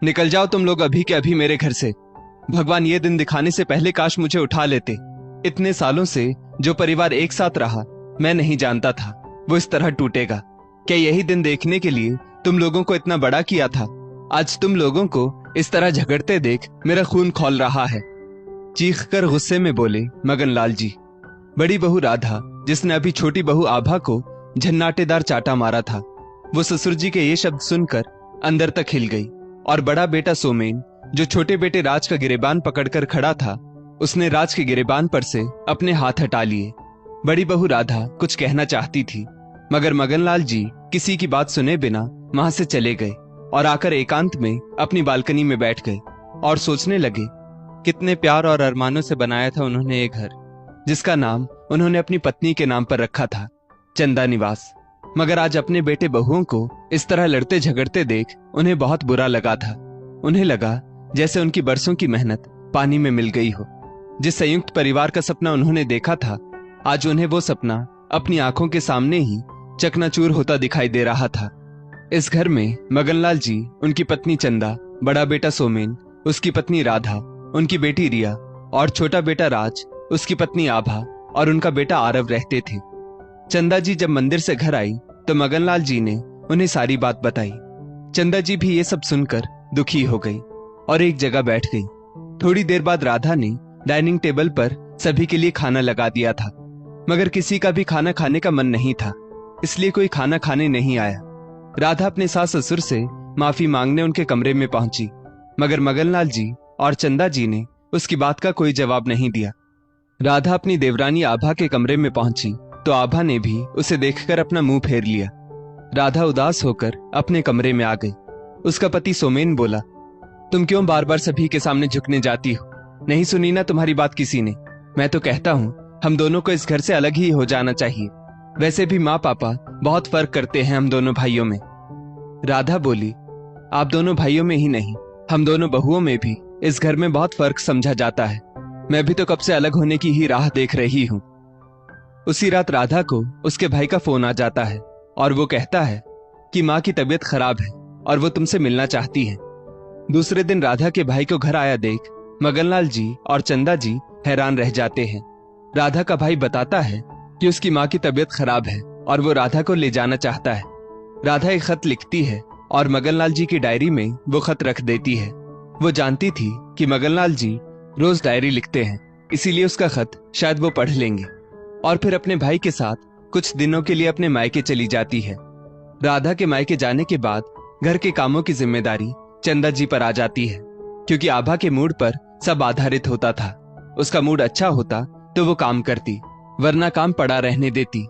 निकल जाओ तुम लोग अभी के अभी मेरे घर से। भगवान ये दिन दिखाने से पहले काश मुझे उठा लेते। इतने सालों से जो परिवार एक साथ रहा, मैं नहीं जानता था वो इस तरह टूटेगा। क्या यही दिन देखने के लिए तुम लोगों को इतना बड़ा किया था? आज तुम लोगों को इस तरह झगड़ते देख मेरा खून खौल रहा है। चीख कर गुस्से में बोले मगनलाल जी। बड़ी बहू राधा, जिसने अभी छोटी बहू आभा को झन्नाटेदार चाटा मारा था, वो ससुर जी के ये शब्द सुनकर अंदर तक हिल गई। और बड़ा बेटा सोमेन, जो छोटे बेटे राज का गिरेबान पकड़कर खड़ा था, उसने राज के गिरेबान पर से अपने हाथ हटा लिए। बड़ी बहू राधा कुछ कहना चाहती थी, मगर मगनलाल जी किसी की बात सुने बिना वहां से चले गए और आकर एकांत में अपनी बालकनी में बैठ गए और सोचने लगे कितने प्यार और अरमानों से बनाया था उन्होंने ये घर, जिसका नाम उन्होंने अपनी पत्नी के नाम पर रखा था, चंदा निवास। मगर आज अपने बेटे बहुओं को इस तरह लड़ते झगड़ते देख उन्हें बहुत बुरा लगा था। उन्हें लगा जैसे उनकी बरसों की मेहनत पानी में मिल गई हो। जिस संयुक्त परिवार का सपना उन्होंने देखा था, आज उन्हें वो सपना अपनी आंखों के सामने ही चकनाचूर होता दिखाई दे रहा था। इस घर में मगनलाल जी, उनकी पत्नी चंदा, बड़ा बेटा सोमेन, उसकी पत्नी राधा, उनकी बेटी रिया और छोटा बेटा राज, उसकी पत्नी आभा और उनका बेटा आरव रहते थे। चंदा जी जब मंदिर से घर आई तो मगनलाल जी ने उन्हें सारी बात बताई। चंदा जी भी ये सब सुनकर दुखी हो गई और एक जगह बैठ गई। थोड़ी देर बाद राधा ने डाइनिंग टेबल पर सभी के लिए खाना लगा दिया था, मगर किसी का भी खाना खाने का मन नहीं था, इसलिए कोई खाना खाने नहीं आया। राधा अपने सास ससुर से माफी मांगने उनके कमरे में पहुंची, मगर मगनलाल जी और चंदा जी ने उसकी बात का कोई जवाब नहीं दिया। राधा अपनी देवरानी आभा के कमरे में पहुंची तो आभा ने भी उसे देखकर अपना मुंह फेर लिया। राधा उदास होकर अपने कमरे में आ गई। उसका पति सोमेन बोला, तुम क्यों बार बार सभी के सामने झुकने जाती हो? नहीं सुनी ना तुम्हारी बात किसी ने? मैं तो कहता हूँ हम दोनों को इस घर से अलग ही हो जाना चाहिए। वैसे भी माँ पापा बहुत फर्क करते हैं हम दोनों भाइयों में। राधा बोली, आप दोनों भाइयों में ही नहीं, हम दोनों बहुओं में भी इस घर में बहुत फर्क समझा जाता है। मैं भी तो कब से अलग होने की ही राह देख रही हूँ। उसी रात राधा को उसके भाई का फोन आ जाता है और वो कहता है कि माँ की तबीयत खराब है और वो तुमसे मिलना चाहती है। दूसरे दिन राधा के भाई को घर आया देख मगनलाल जी और चंदा जी हैरान रह जाते हैं। राधा का भाई बताता है कि उसकी माँ की तबीयत खराब है और वो राधा को ले जाना चाहता है। राधा एक खत लिखती है और मगनलाल जी की डायरी में वो खत रख देती है। वो जानती थी कि मगनलाल जी रोज डायरी लिखते हैं, इसीलिए उसका खत शायद वो पढ़ लेंगे और फिर अपने भाई के साथ कुछ दिनों के लिए अपने मायके चली जाती है। राधा के मायके जाने के बाद घर के कामों की जिम्मेदारी चंदा जी पर आ जाती है, क्योंकि आभा के मूड पर सब आधारित होता था। उसका मूड अच्छा होता तो वो काम करती, वरना काम पड़ा रहने देती।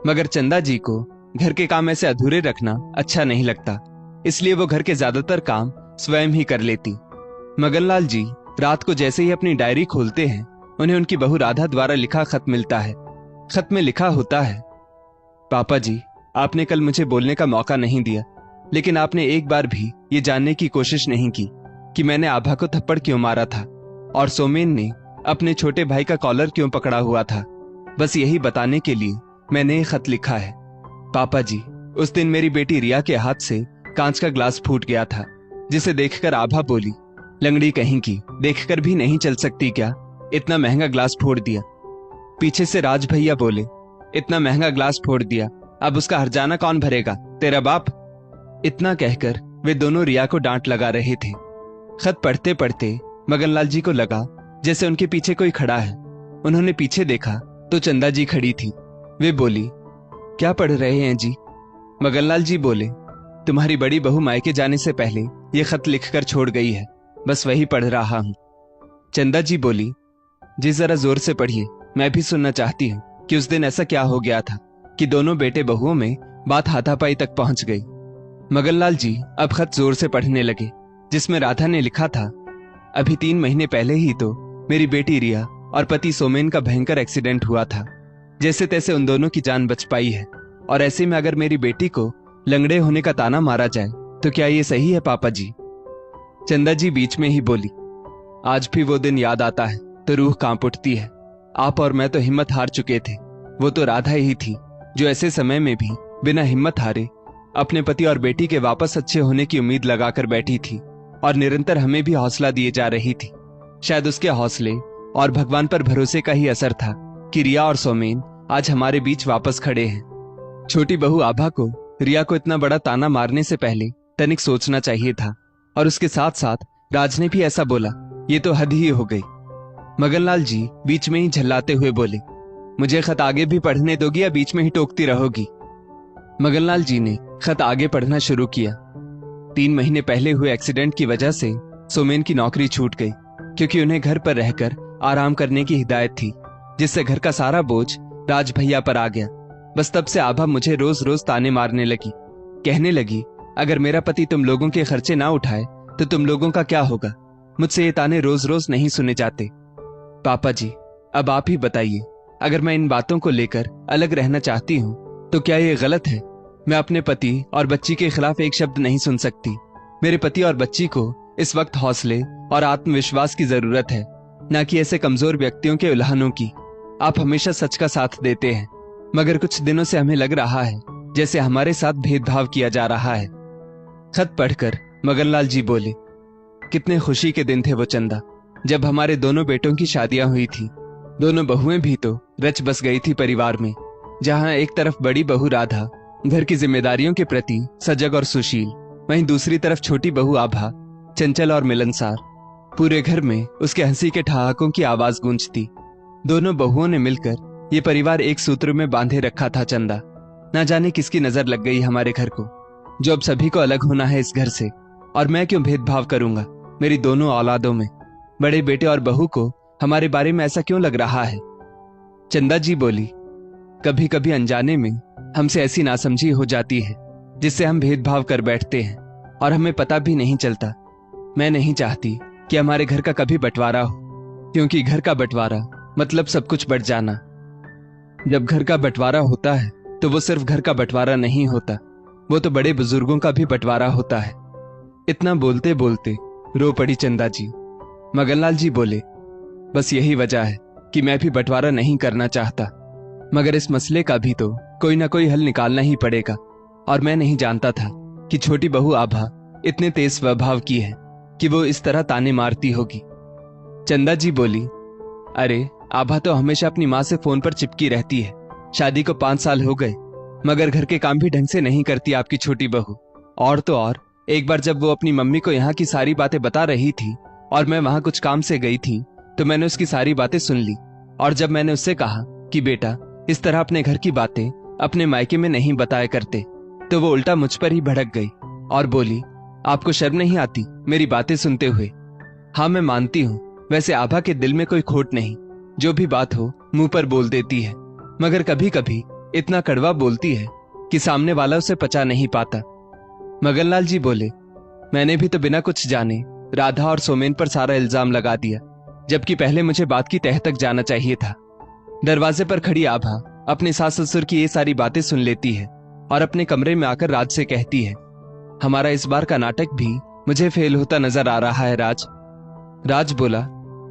मगर चंदा जी को घर के काम ऐसे अधूरे रखना अच्छा नहीं लगता, इसलिए वो घर के ज्यादातर काम स्वयं ही कर लेती। मगनलाल जी रात को जैसे ही अपनी डायरी खोलते हैं, उन्हें उनकी बहू राधा द्वारा लिखा खत मिलता है। खत में लिखा होता है, पापा जी, आपने कल मुझे बोलने का मौका नहीं दिया, लेकिन आपने एक बार भी ये जानने की कोशिश नहीं की कि मैंने आभा को थप्पड़ क्यों मारा था और सोमेन ने अपने छोटे भाई का कॉलर क्यों पकड़ा हुआ था। बस यही बताने के लिए मैंने ये खत लिखा है। पापा जी, उस दिन मेरी बेटी रिया के हाथ से कांच का ग्लास फूट गया था, जिसे देखकर आभा बोली, लंगड़ी कहीं की, देखकर भी नहीं चल सकती क्या? इतना महंगा ग्लास फोड़ दिया। पीछे से राज भैया बोले, इतना महंगा ग्लास फोड़ दिया, अब उसका हर्जाना कौन भरेगा? तेरा बाप। इतना कहकर वे दोनों रिया को डांट लगा रहे थे। खत पढ़ते पढ़ते मगनलाल जी को लगा जैसे उनके पीछे कोई खड़ा है। उन्होंने पीछे देखा तो चंदा जी खड़ी थी। वे बोली, क्या पढ़ रहे हैं जी? मगनलाल जी बोले, तुम्हारी बड़ी बहू मायके जाने से पहले ये खत लिखकर छोड़ गई है, बस वही पढ़ रहा हूं। चंदा जी बोली, जी जरा जोर से पढ़िए, मैं भी सुनना चाहती हूँ कि उस दिन ऐसा क्या हो गया था कि दोनों बेटे बहुओं में बात हाथापाई तक पहुंच गई। मगनलाल जी अब खत जोर से पढ़ने लगे, जिसमें राधा ने लिखा था, अभी 3 महीने पहले ही तो मेरी बेटी रिया और पति सोमेन का भयंकर एक्सीडेंट हुआ था। जैसे तैसे उन दोनों की जान बच पाई है, और ऐसे में अगर मेरी बेटी को लंगड़े होने का ताना मारा जाए तो क्या ये सही है पापा जी? चंदा जी बीच में ही बोली, आज भी वो दिन याद आता है तो रूह कांप उठती है। आप और मैं तो हिम्मत हार चुके थे, वो तो राधा ही थी जो ऐसे समय में भी बिना हिम्मत हारे अपने पति और बेटी के वापस अच्छे होने की उम्मीद लगाकर बैठी थी। और निरंतर हमें भी हौसला दिए जा रही थी। शायद उसके हौसले और भगवान पर भरोसे का ही असर था कि रिया और सोमेन आज हमारे बीच वापस खड़े हैं। छोटी बहू आभा को रिया को इतना बड़ा ताना मारने से पहले तनिक सोचना चाहिए था, और उसके साथ साथ राज ने भी ऐसा बोला, ये तो हद ही हो गई। मगनलाल जी बीच में ही झल्लाते हुए बोले, मुझे खत आगे भी पढ़ने दोगी या बीच में ही टोकती रहोगी? मगनलाल जी ने खत आगे पढ़ना शुरू किया। 3 महीने पहले हुए एक्सीडेंट की वजह से सोमेन की नौकरी छूट गई, क्योंकि उन्हें घर पर रहकर आराम करने की हिदायत थी, जिससे घर का सारा बोझ राज भैया पर आ गया। बस तब से आभा मुझे रोज रोज ताने मारने लगी, कहने लगी, अगर मेरा पति तुम लोगों के खर्चे ना उठाए तो तुम लोगों का क्या होगा? मुझसे ये ताने रोज रोज नहीं सुने जाते। पापा जी, अब आप ही बताइए, अगर मैं इन बातों को लेकर अलग रहना चाहती हूँ तो क्या ये गलत है? मैं अपने पति और बच्ची के खिलाफ एक शब्द नहीं सुन सकती। मेरे पति और बच्ची को इस वक्त हौसले और आत्मविश्वास की जरूरत है, न कि ऐसे कमजोर व्यक्तियों के उल्हानों की। आप हमेशा सच का साथ देते हैं, मगर कुछ दिनों से हमें लग रहा है जैसे हमारे साथ भेदभाव किया जा रहा है। खत पढ़कर मगनलाल जी बोले, कितने खुशी के दिन थे वो चंदा, जब हमारे दोनों बेटों की शादियां हुई थी। दोनों बहुएं भी तो रच बस गई थी परिवार में, जहां एक तरफ बड़ी बहू राधा घर की जिम्मेदारियों के प्रति सजग और सुशील, वहीं दूसरी तरफ छोटी बहू आभा चंचल और मिलनसार। पूरे घर में उसके हंसी के ठहाकों की आवाज गूंजती। दोनों बहुओं ने मिलकर ये परिवार एक सूत्र में बांधे रखा था चंदा। ना जाने किसकी नजर लग गई हमारे घर को, जो अब सभी को अलग होना है इस घर से। और मैं क्यों भेदभाव करूंगा मेरी दोनों औलादों में? बड़े बेटे और बहू को हमारे बारे में ऐसा क्यों लग रहा है? चंदा जी बोली, कभी कभी अनजाने में हमसे ऐसी नासमझी हो जाती है जिससे हम भेदभाव कर बैठते हैं और हमें पता भी नहीं चलता। मैं नहीं चाहती कि हमारे घर का कभी बंटवारा हो, क्योंकि घर का बंटवारा मतलब सब कुछ बंट जाना। जब घर का बंटवारा होता है तो वो सिर्फ घर का बंटवारा नहीं होता, वो तो बड़े बुजुर्गों का भी बंटवारा होता है। इतना बोलते बोलते रो पड़ी चंदा जी। मगनलाल जी बोले, बस यही वजह है कि मैं भी बंटवारा नहीं करना चाहता, मगर इस मसले का भी तो कोई ना कोई हल निकालना ही पड़ेगा। और मैं नहीं जानता था कि छोटी बहू आभा इतने तेज स्वभाव की है कि वो इस तरह ताने मारती होगी। चंदा जी बोली, अरे आभा तो हमेशा अपनी माँ से फोन पर चिपकी रहती है। शादी को 5 साल हो गए, मगर घर के काम भी ढंग से नहीं करती आपकी छोटी बहू। और तो और, एक बार जब वो अपनी मम्मी को यहाँ की सारी बातें बता रही थी और मैं वहां कुछ काम से गई थी, तो मैंने उसकी सारी बातें सुन ली। और जब मैंने उससे कहा कि बेटा इस तरह अपने घर की बातें अपने मायके में नहीं बताया करते, तो वो उल्टा मुझ पर ही भड़क गई और बोली, आपको शर्म नहीं आती मेरी बातें सुनते हुए? हाँ मैं मानती हूँ, वैसे आभा के दिल में कोई खोट नहीं, जो भी बात हो मुंह पर बोल देती है, मगर कभी कभी इतना कड़वा बोलती है कि सामने वाला उसे पचा नहीं पाता। मगनलाल जी बोले, मैंने भी तो बिना कुछ जाने राधा और सोमेन पर सारा इल्जाम लगा दिया, जबकि पहले मुझे बात की तह तक जाना चाहिए था। दरवाजे पर खड़ी आभा अपने सास ससुर की ये सारी बातें सुन लेती है और अपने कमरे में आकर राज से कहती है, हमारा इस बार का नाटक भी मुझे फेल होता नजर आ रहा है राज। राज बोला,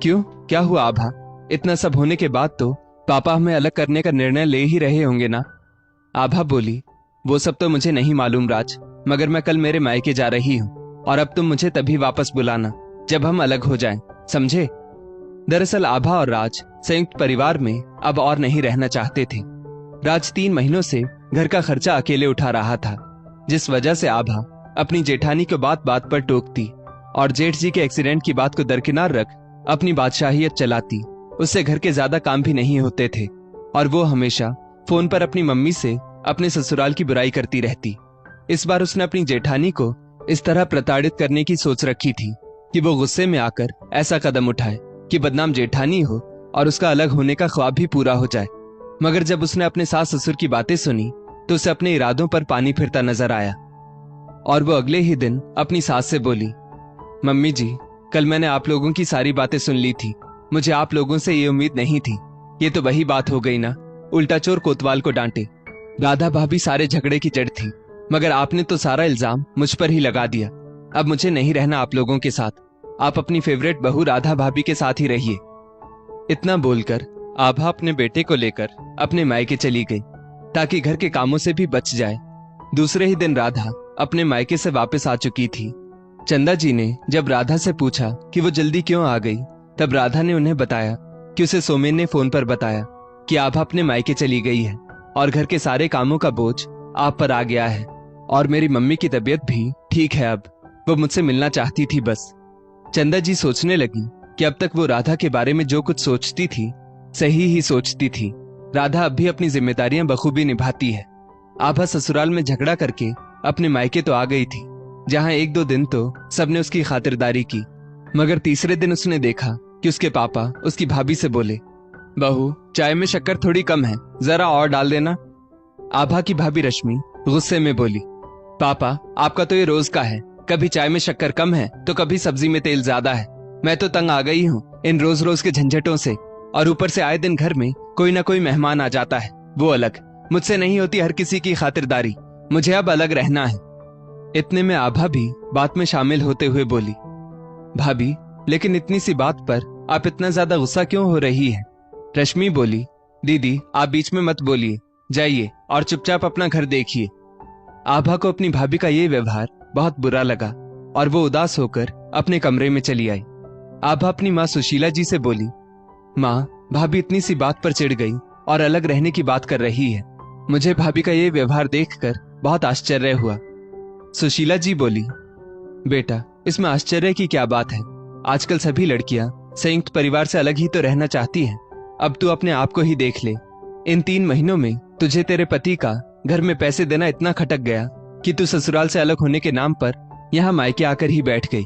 क्यों, क्या हुआ आभा? इतना सब होने के बाद तो पापा हमें अलग करने का निर्णय ले ही रहे होंगे ना? आभा बोली, वो सब तो मुझे नहीं मालूम राज, मगर मैं कल मेरे मायके जा रही हूँ और अब तुम मुझे तभी वापस बुलाना जब हम अलग हो जाएं, समझे? दरअसल आभा और राज संयुक्त परिवार में अब और नहीं रहना चाहते थे। राज 3 महीनों से घर का खर्चा अकेले उठा रहा था, जिस वजह से आभा अपनी जेठानी को बात बात पर टोकती और जेठ जी के एक्सीडेंट की बात को दरकिनार रख अपनी बादशाहियत चलाती। उससे घर के ज्यादा काम भी नहीं होते थे और वो हमेशा फोन पर अपनी मम्मी से अपने ससुराल की बुराई करती रहती। इस बार उसने अपनी जेठानी को इस तरह प्रताड़ित करने की सोच रखी थी कि वो गुस्से में आकर ऐसा कदम उठाए कि बदनाम जेठानी हो और उसका अलग होने का ख्वाब भी पूरा हो जाए। मगर जब उसने अपने सास ससुर की बातें सुनी तो उसे अपने इरादों पर पानी फिरता नजर आया और वो अगले ही दिन अपनी सास से बोली, मम्मी जी, कल मैंने आप लोगों की सारी बातें सुन ली थी, मुझे आप लोगों से ये उम्मीद नहीं थी। ये तो वही बात हो गई ना, उल्टा चोर कोतवाल को डांटे। राधा भाभी सारे झगड़े की जड़ थी, मगर आपने तो सारा इल्जाम मुझ पर ही लगा दिया। अब मुझे नहीं रहना आप लोगों के साथ, आप अपनी फेवरेट बहू राधा भाभी के साथ ही रहिए। इतना बोलकर आभा अपने बेटे को लेकर अपने मायके चली गई ताकि घर के कामों से भी बच जाए। दूसरे ही दिन राधा अपने मायके से वापस आ चुकी थी। चंदा जी ने जब राधा से पूछा कि वो जल्दी क्यों आ गई, तब राधा ने उन्हें बताया कि उसे सोमेन ने फोन पर बताया कि आभा अपने मायके चली गई है और घर के सारे कामों का बोझ आप पर आ गया है और मेरी मम्मी की तबीयत भी ठीक है, अब वो मुझसे मिलना चाहती थी बस। चंदा जी सोचने लगी कि अब तक वो राधा के बारे में जो कुछ सोचती थी सही ही सोचती थी। राधा अब भी अपनी जिम्मेदारियां बखूबी निभाती है। आभा ससुराल में झगड़ा करके अपने मायके तो आ गई थी, जहां 1-2 दिन तो सबने उसकी खातिरदारी की, मगर तीसरे दिन उसने देखा कि उसके पापा उसकी भाभी से बोले, बहू चाय में शक्कर थोड़ी कम है, जरा और डाल देना। आभा की भाभी रश्मि गुस्से में बोली, पापा आपका तो ये रोज का है, कभी चाय में शक्कर कम है तो कभी सब्जी में तेल ज्यादा है। मैं तो तंग आ गई हूँ इन रोज रोज के झंझटों से, और ऊपर से आए दिन घर में कोई ना कोई मेहमान आ जाता है, वो अलग। मुझसे नहीं होती हर किसी की खातिरदारी, मुझे अब अलग रहना है। इतने में आभा भी बात में शामिल होते हुए बोली, भाभी लेकिन इतनी सी बात पर आप इतना ज्यादा गुस्सा क्यों हो रही है? रश्मि बोली, दीदी आप बीच में मत बोलिए, जाइए और चुपचाप अपना घर देखिए। आभा को अपनी भाभी का ये व्यवहार बहुत बुरा लगा और वो उदास होकर अपने कमरे में चली आई। आभा अपनी माँ सुशीला जी से बोली, माँ भाभी इतनी सी बात पर चिढ़ गई और अलग रहने की बात कर रही है। मुझे भाभी का ये व्यवहार देखकर बहुत आश्चर्य हुआ। सुशीला जी बोली, बेटा इसमें आश्चर्य की क्या बात है, आजकल सभी लड़कियां संयुक्त परिवार से अलग ही तो रहना चाहती हैं। अब तू अपने आप को ही देख ले, इन 3 महीनों में तुझे तेरे पति का घर में पैसे देना इतना खटक गया कि तू ससुराल से अलग होने के नाम पर यहाँ मायके आकर ही बैठ गई।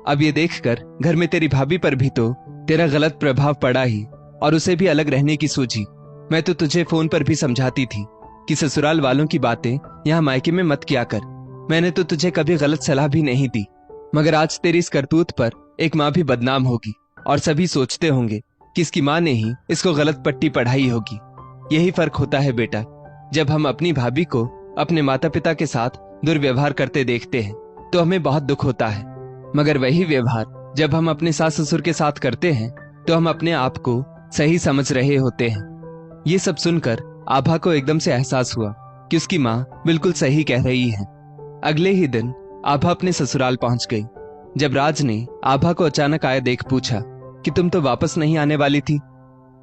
अब ये देखकर घर में तेरी भाभी पर भी तो तेरा गलत प्रभाव पड़ा ही, और उसे भी अलग रहने की सूझी। मैं तो तुझे फोन पर भी समझाती थी कि ससुराल वालों की बातें यहाँ मायके में मत किया कर। मैंने तो तुझे कभी गलत सलाह भी नहीं दी, मगर आज तेरी इस करतूत पर एक माँ भी बदनाम होगी और सभी सोचते होंगे कि इसकी माँ ने ही इसको गलत पट्टी पढ़ाई होगी। यही फर्क होता है बेटा, जब हम अपनी भाभी को अपने माता पिता के साथ दुर्व्यवहार करते देखते हैं तो हमें बहुत दुख होता है, मगर वही व्यवहार जब हम अपने सास ससुर के साथ करते हैं तो हम अपने आप को सही समझ रहे होते हैं। ये सब सुनकर आभा को एकदम से एहसास हुआ कि उसकी माँ बिल्कुल सही कह रही है। अगले ही दिन आभा अपने ससुराल पहुंच गई। जब राज ने आभा को अचानक आए देख पूछा कि तुम तो वापस नहीं आने वाली थी।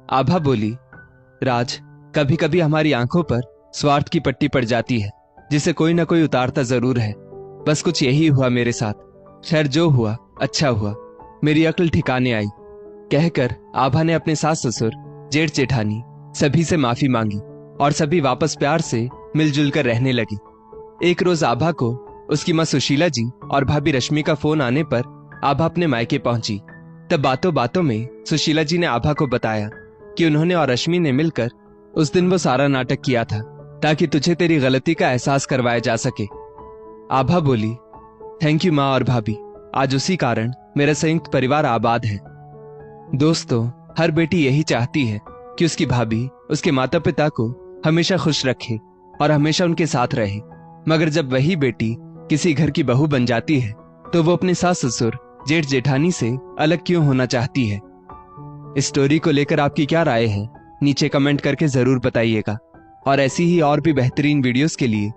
आभा बोली, राज कभी कभी हमारी आंखों पर स्वार्थ की पट्टी पड़ जाती है, जिसे कोई ना कोई उतारता जरूर है। बस कुछ यही हुआ मेरे साथ। खैर जो हुआ अच्छा हुआ, मेरी अक्ल ठिकाने आई। कहकर आभा ने अपने सास ससुर जेठ जेठानी सभी से माफी मांगी और सभी वापस प्यार से मिलजुल कर रहने लगी। एक रोज आभा को उसकी माँ सुशीला जी और भाभी रश्मि का फोन आने पर आभा अपने मायके पहुंची। तब बातों बातों में सुशीला जी ने आभा को बताया कि उन्होंने और रश्मि ने मिलकर उस दिन वो सारा नाटक किया था ताकि तुझे तेरी गलती का एहसास करवाया जा सके। आभा बोली, थैंक यू माँ और भाभी, आज उसी कारण मेरा संयुक्त परिवार आबाद है। दोस्तों, हर बेटी यही चाहती है कि उसकी भाभी उसके माता पिता को हमेशा खुश रखे और हमेशा उनके साथ रहे, मगर जब वही बेटी किसी घर की बहू बन जाती है तो वो अपने सास ससुर जेठ जेठानी से अलग क्यों होना चाहती है। इस स्टोरी को लेकर आपकी क्या राय है, नीचे कमेंट करके जरूर बताइएगा, और ऐसी ही और भी बेहतरीन वीडियोस के लिए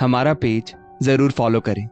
हमारा पेज जरूर फॉलो करें।